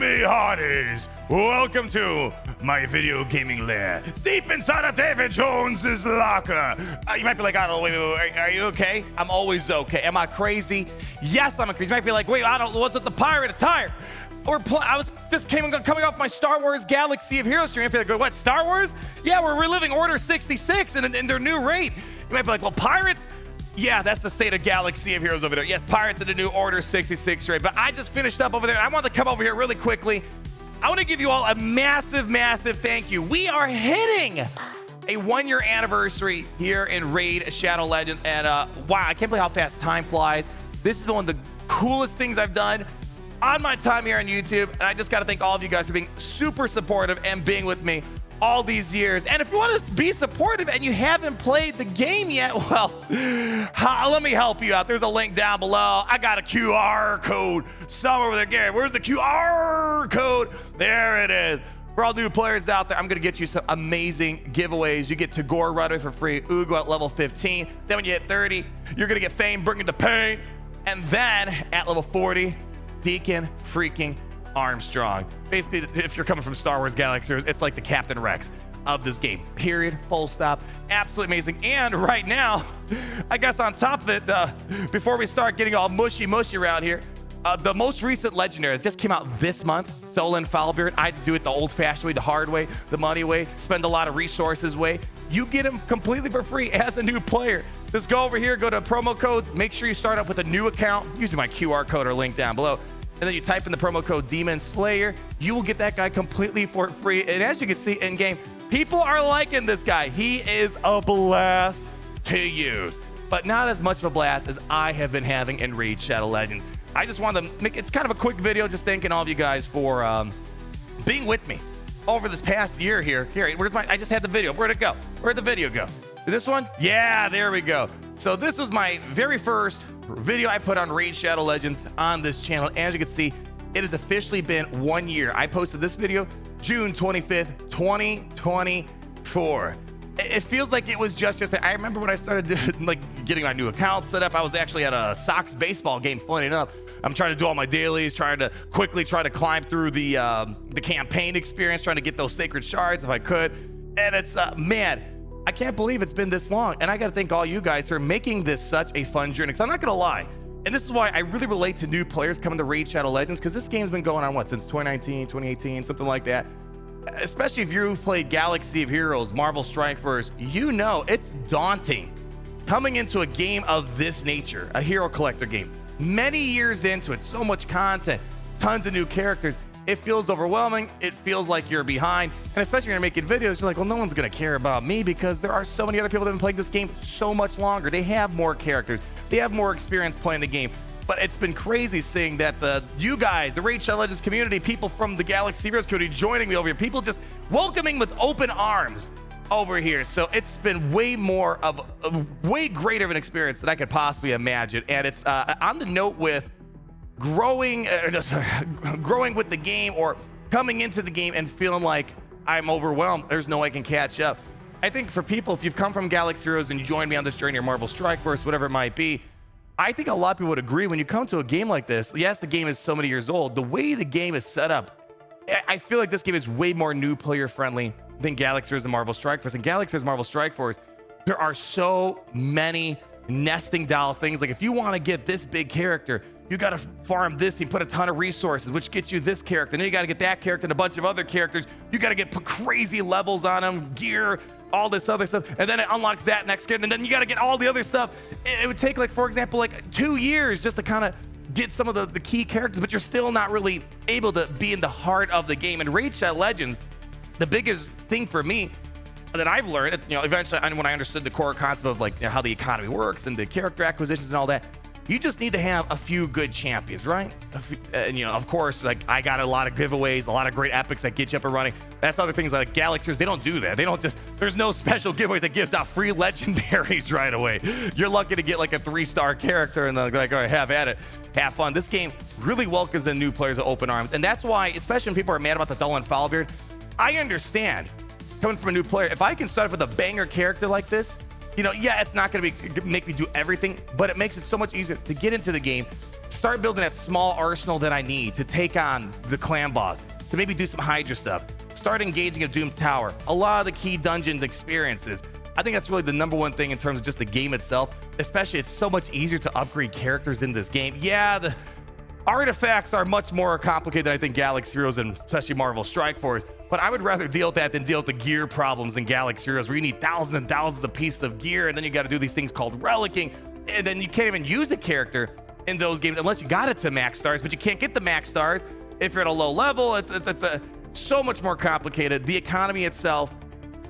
me hearties. Welcome to my video gaming lair, deep inside of David Jones's locker. You might be like, I don't know, wait, are you okay? I'm always okay. Am I crazy? Yes, I'm crazy. You might be like, wait, I don't know, what's with the pirate attire? I was just coming off my Star Wars Galaxy of Heroes stream. You might be like, what, Star Wars? Yeah, we're reliving Order 66 in their new raid. You might be like, well, pirates? Yeah, that's the state of Galaxy of Heroes over there. Yes, Pirates in the new Order 66 raid. But I just finished up over there. I want to come over here really quickly. I want to give you all a massive, massive thank you. We are hitting a 1-year anniversary here in Raid Shadow Legends. And wow, I can't believe how fast time flies. This is one of the coolest things I've done on my time here on YouTube. And I just got to thank all of you guys for being super supportive and being with me all these years. And if you want to be supportive and you haven't played the game yet, well, let me help you out. There's a link down below. I got a QR code somewhere over there. Gary, where's the QR code? There it is. For all new players out there, I'm going to get you some amazing giveaways. You get Tagore right away for free, Ugo at level 15. Then when you hit 30, you're going to get Fame, Bringing the Pain. And then at level 40, Deacon freaking Armstrong. Basically, if you're coming from Star Wars Galaxy, it's like the Captain Rex of this game. Period. Full stop. Absolutely amazing. And right now, I guess on top of it, before we start getting all mushy around here, the most recent legendary that just came out this month, Dolan Foulbeard. I do it the old-fashioned way, the hard way, the money way, spend a lot of resources way. You get him completely for free as a new player. Just go over here, go to promo codes, make sure you start up with a new account using my QR code or link down below. And then you type in the promo code Demon Slayer, you will get that guy completely for free. And as you can see in game, people are liking this guy. He is a blast to use, but not as much of a blast as I have been having in Raid Shadow Legends. I just wanted to make it's kind of a quick video, just thanking all of you guys for being with me over this past year here. Here, I just had the video. Where'd it go? Where'd the video go? This one? Yeah, there we go. So this was my very first video I put on Raid Shadow Legends on this channel. As you can see, it has officially been 1 year. I posted this video June 25th, 2024. It feels like it was just I remember when I started getting my new account set up. I was actually at a Sox baseball game, funny enough. I'm trying to do all my dailies, trying to quickly climb through the campaign experience, trying to get those sacred shards if I could. And it's man, I can't believe it's been this long. And I got to thank all you guys for making this such a fun journey. Because I'm not going to lie. And this is why I really relate to new players coming to Raid Shadow Legends. Because this game's been going on, since 2019, 2018, something like that. Especially if you've played Galaxy of Heroes, Marvel Strike Force, you know it's daunting coming into a game of this nature, a hero collector game. Many years into it, so much content, tons of new characters. It feels overwhelming. It feels like you're behind. And especially when you're making videos, you're like, well, no one's going to care about me because there are so many other people that have been playing this game so much longer. They have more characters. They have more experience playing the game. But it's been crazy seeing that you guys, the Raid Shadow Legends community, people from the Galaxy Heroes community joining me over here, people just welcoming with open arms over here. So it's been way greater of an experience than I could possibly imagine. And it's on the note with growing with the game or coming into the game and feeling like I'm overwhelmed. There's no way I can catch up. I think for people, if you've come from Galaxy Heroes and you joined me on this journey or Marvel Strike Force, whatever it might be, I think a lot of people would agree when you come to a game like this, yes, the game is so many years old. The way the game is set up, I feel like this game is way more new player friendly than Galaxy Heroes and Marvel Strike Force. And Galaxy Heroes and Marvel Strike Force, there are so many nesting doll things. Like if you want to get this big character, you got to farm this and put a ton of resources, which gets you this character. Then you got to get that character and a bunch of other characters. You got to get crazy levels on them, gear, all this other stuff. And then it unlocks that next character. And then you got to get all the other stuff. It would take, for example, 2 years just to kind of get some of the key characters, but you're still not really able to be in the heart of the game. And Raid Shadow Legends, the biggest thing for me that I've learned, eventually when I understood the core concept of how the economy works and the character acquisitions and all that, you just need to have a few good champions, right? And of course, I got a lot of giveaways, a lot of great epics that get you up and running. That's other things like Galaxies, they don't do that. They don't there's no special giveaways that gives out free legendaries right away. You're lucky to get a 3-star character and they're like, all right, have at it. Have fun. This game really welcomes in new players with open arms. And that's why, especially when people are mad about the Dolan Foulbeard, I understand coming from a new player. If I can start with a banger character like this, yeah, it's not going to make me do everything, but it makes it so much easier to get into the game, start building that small arsenal that I need to take on the clan boss, to maybe do some Hydra stuff, start engaging a Doom Tower, a lot of the key dungeons experiences. I think that's really the number one thing in terms of just the game itself. Especially, it's so much easier to upgrade characters in this game. Yeah, the artifacts are much more complicated than I think Galaxy Heroes and especially Marvel Strike Force, but I would rather deal with that than deal with the gear problems in Galaxy Heroes, where you need thousands and thousands of pieces of gear, and then you got to do these things called relicking, and then you can't even use a character in those games unless you got it to max stars, but you can't get the max stars if you're at a low level. It's so much more complicated. The economy itself,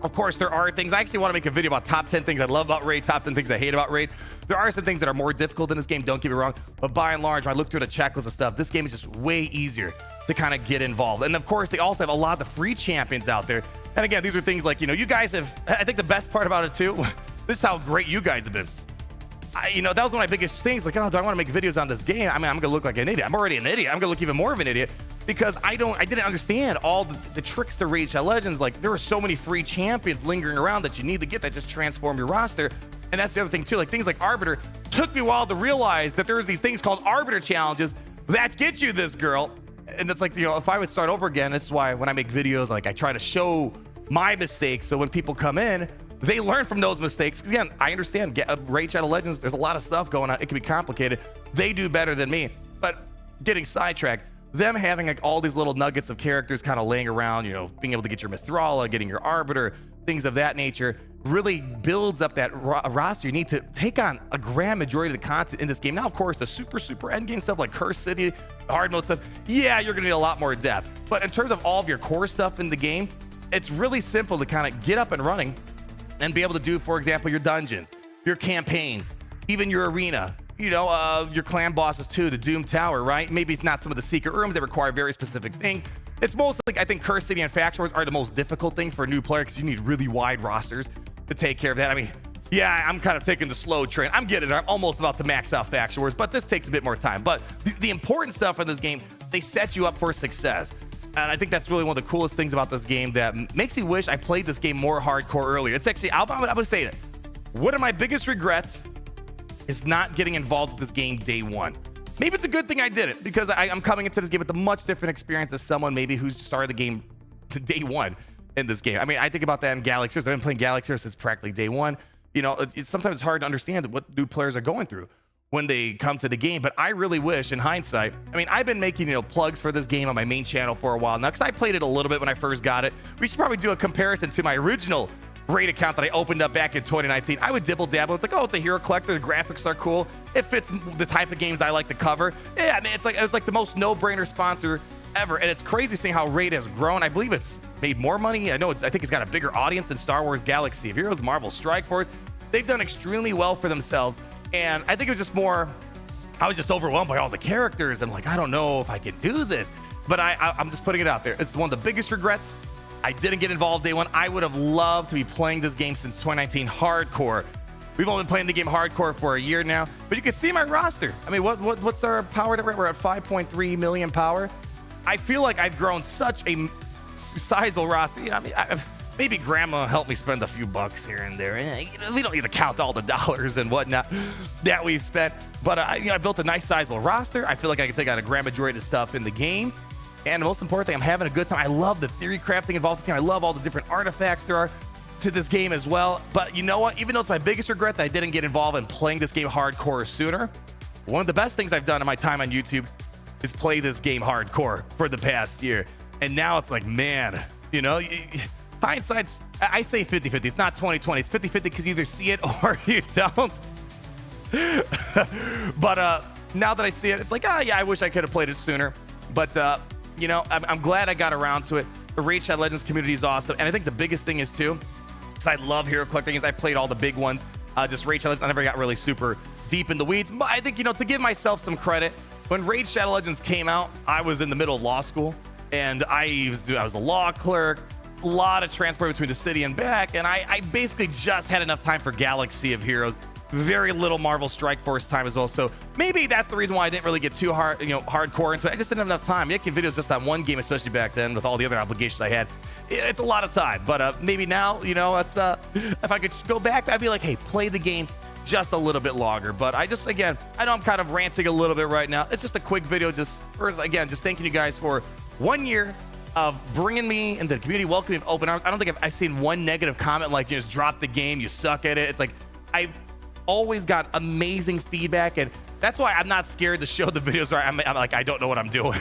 of course, there are things. I actually want to make a video about top 10 things I love about Raid, top 10 things I hate about Raid. There are some things that are more difficult in this game, don't get me wrong, but by and large, when I look through the checklist of stuff, this game is just way easier to kind of get involved. And of course, they also have a lot of free champions out there. And again, these are things like, you guys have, I think the best part about it too, this is how great you guys have been. That was one of my biggest things. Like, oh, do I want to make videos on this game? I mean, I'm going to look like an idiot. I'm already an idiot. I'm going to look even more of an idiot because I didn't understand all the tricks to Raid Shadow Legends. Like, there are so many free champions lingering around that you need to get that just transform your roster. And that's the other thing too. Like, things like Arbiter took me a while to realize that there's these things called Arbiter challenges that get you this girl. And it's like, if I would start over again, that's why when I make videos, like, I try to show my mistakes. So when people come in, they learn from those mistakes. Because again, I understand Raid Shadow Legends, there's a lot of stuff going on. It can be complicated. They do better than me. But getting sidetracked, them having like all these little nuggets of characters kind of laying around, being able to get your Mithrala, getting your Arbiter, things of that nature, really builds up that roster you need to take on a grand majority of the content in this game. Now, of course, the super end game stuff like Curse City, hard mode stuff, yeah, you're gonna need a lot more depth. But in terms of all of your core stuff in the game, it's really simple to kind of get up and running and be able to do, for example, your dungeons, your campaigns, even your arena, your clan bosses too, the Doom Tower, right? Maybe it's not some of the secret rooms that require very specific things. It's mostly, I think Curse City and Faction Wars are the most difficult thing for a new player because you need really wide rosters to take care of that. I mean, yeah, I'm kind of taking the slow train. I'm getting it. I'm almost about to max out Faction Wars, but this takes a bit more time. But the important stuff in this game, they set you up for success. And I think that's really one of the coolest things about this game that makes me wish I played this game more hardcore earlier. It's actually, I'm going to say it. One of my biggest regrets is not getting involved with this game day one. Maybe it's a good thing I did it because I'm coming into this game with a much different experience as someone maybe who's started the game to day one in this game. I mean, I think about that in Galaxy Heroes. I've been playing Galaxy Heroes since practically day one. Sometimes it's hard to understand what new players are going through when they come to the game, but I really wish in hindsight, I mean, I've been making, plugs for this game on my main channel for a while now, because I played it a little bit when I first got it. We should probably do a comparison to my original Raid account that I opened up back in 2019. I would dibble dabble. It's like, oh, it's a hero collector. The graphics are cool. It fits the type of games that I like to cover. Yeah, I mean, it was like the most no-brainer sponsor ever. And it's crazy seeing how Raid has grown. I believe it's made more money. I think it's got a bigger audience than Star Wars Galaxy of Heroes, Marvel Strike Force. They've done extremely well for themselves. And I think it was just more, I was just overwhelmed by all the characters. I'm like, I don't know if I can do this. But I'm just putting it out there. It's one of the biggest regrets. I didn't get involved day one. I would have loved to be playing this game since 2019 hardcore. We've only been playing the game hardcore for a year now. But you can see my roster. I mean, what's our power? We're at 5.3 million power. I feel like I've grown such a sizable roster. Maybe grandma helped me spend a few bucks here and there. We don't need to count all the dollars and whatnot that we've spent. But I built a nice sizable roster. I feel like I can take out a grand majority of the stuff in the game. And the most important thing, I'm having a good time. I love the theory crafting involved in the game. I love all the different artifacts there are to this game as well. But you know what? Even though it's my biggest regret that I didn't get involved in playing this game hardcore sooner, one of the best things I've done in my time on YouTube is play this game hardcore for the past year. And now it's like, man, hindsight's, I say 50-50. It's not 20-20. It's 50-50 because you either see it or you don't. But now that I see it, it's like, yeah, I wish I could have played it sooner. But, I'm glad I got around to it. The Raid Shadow Legends community is awesome. And I think the biggest thing is, too, is I love hero collecting. I played all the big ones. Just Raid Shadow Legends, I never got really super deep in the weeds. But I think, to give myself some credit, when Raid Shadow Legends came out, I was in the middle of law school. And I was a law clerk. A lot of transport between the city and back. And I basically just had enough time for Galaxy of Heroes. Very little Marvel Strike Force time as well. So maybe that's the reason why I didn't really get too hardcore into it. I just didn't have enough time. Making videos just on one game, especially back then with all the other obligations I had, it's a lot of time. But maybe now, it's if I could go back, I'd be like, hey, play the game just a little bit longer. But I just, again, I know I'm kind of ranting a little bit right now. It's just a quick video. Just first, again, just thanking you guys for 1 year of bringing me into the community, welcoming me with open arms. I don't think I've seen one negative comment like, you just dropped the game, you suck at it. It's like, I've always got amazing feedback, and that's why I'm not scared to show the videos where I'm like, I don't know what I'm doing.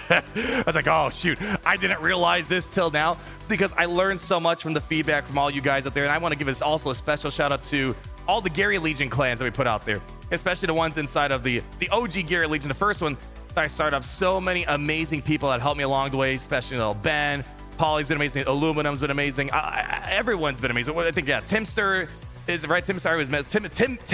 I was like, oh shoot, I didn't realize this till now, because I learned so much from the feedback from all you guys out there. And I want to give us also a special shout out to all the Gary Legion clans that we put out there, especially the ones inside of the OG Gary Legion. The first one I started off, so many amazing people that helped me along the way, especially Ben, Polly's been amazing, Aluminum's been amazing, everyone's been amazing. I think, yeah, Timster is right. Tim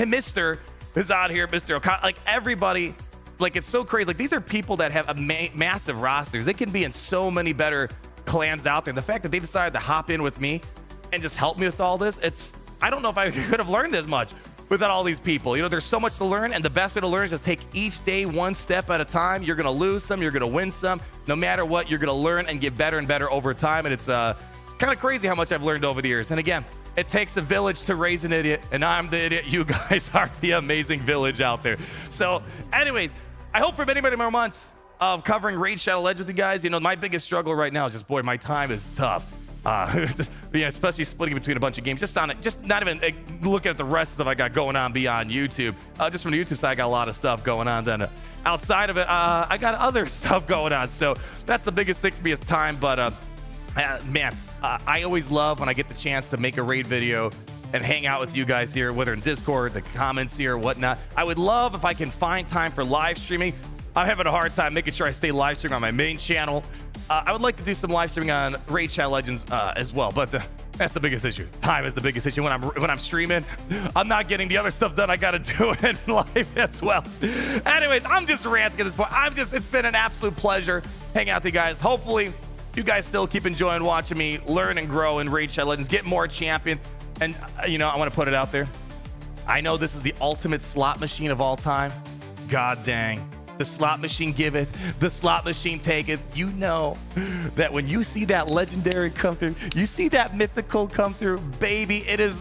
Mister is out here, Mr. O'Connor, like everybody. Like, it's so crazy. Like, these are people that have a massive rosters. They can be in so many better clans out there. The fact that they decided to hop in with me and just help me with all this, I don't know if I could have learned as much without all these people. You know, there's so much to learn, and the best way to learn is just take each day one step at a time. You're gonna lose some, you're gonna win some. No matter what, you're gonna learn and get better and better over time. And it's kind of crazy how much I've learned over the years. And again, it takes a village to raise an idiot, and I'm the idiot. You guys are the amazing village out there. So anyways, I hope for many, many more months of covering Raid Shadow Legends with you guys. You know, my biggest struggle right now is just, boy, my time is tough. Especially splitting between a bunch of games, just not even looking at the rest of stuff I got going on beyond YouTube. Just from the YouTube side, I got a lot of stuff going on. Then outside of it, I got other stuff going on. So that's the biggest thing for me is time. But man, I always love when I get the chance to make a raid video and hang out with you guys here, whether in Discord, the comments here, whatnot. I would love if I can find time for live streaming. I'm having a hard time making sure I stay live streaming on my main channel. I would like to do some live streaming on Raid Shadow Legends as well, but that's the biggest issue. Time is the biggest issue when I'm streaming. I'm not getting the other stuff done I gotta do in live as well. Anyways, I'm just ranting at this point. It's been an absolute pleasure hanging out with you guys. Hopefully, you guys still keep enjoying watching me learn and grow in Raid Shadow Legends, get more champions. And, you know, I want to put it out there. I know this is the ultimate slot machine of all time. God dang. The slot machine giveth, the slot machine taketh. You know that when you see that legendary come through, you see that mythical come through, baby, it is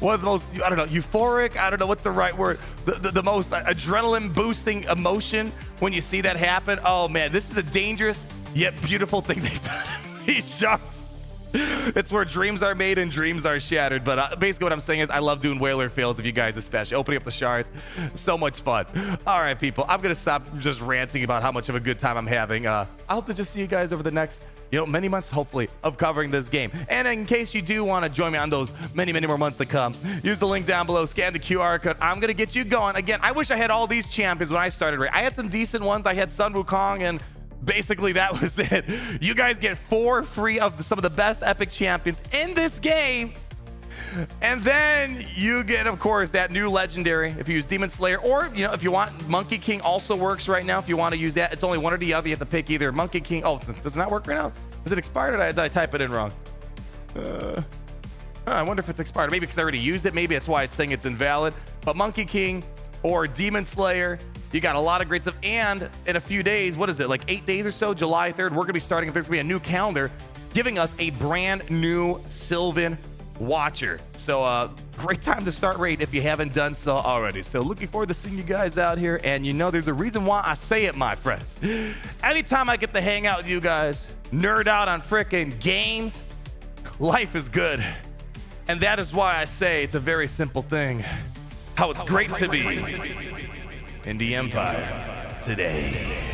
one of the most, I don't know, euphoric, I don't know what's the right word, the most adrenaline boosting emotion when you see that happen. Oh man, this is a dangerous yet beautiful thing they've done. These shots. It's where dreams are made and dreams are shattered. But basically what I'm saying is I love doing whaler fails of you guys, especially opening up the shards. So much fun. All right, people, I'm gonna stop just ranting about how much of a good time I'm having. I hope to just see you guys over the next, you know, many months, hopefully, of covering this game. And in case you do want to join me on those many, many more months to come, use the link down below, scan the QR code. I'm gonna get you going. Again, I wish I had all these champions when I started. I had some decent ones. I had Sun Wukong, and basically that was it. You guys get 4 free of some of the best epic champions in this game, and then you get, of course, that new legendary if you use Demon Slayer, or, you know, if you want, Monkey King also works right now if you want to use that. It's only one or the other. You have to pick either Monkey King. Oh, does it not work right now? Is it expired, or did I type it in wrong? I wonder if it's expired. Maybe because I already used it. Maybe that's why it's saying it's invalid. But Monkey King or Demon Slayer, you got a lot of great stuff. And in a few days, what is it, like 8 days or so, July 3rd, we're going to be starting, there's going to be a new calendar giving us a brand new Sylvan Watcher. So great time to start raid if you haven't done so already. So looking forward to seeing you guys out here. And you know, there's a reason why I say it, my friends. Anytime I get to hang out with you guys, nerd out on frickin' games, life is good. And that is why I say it's a very simple thing. How it's great to be in the Empire today.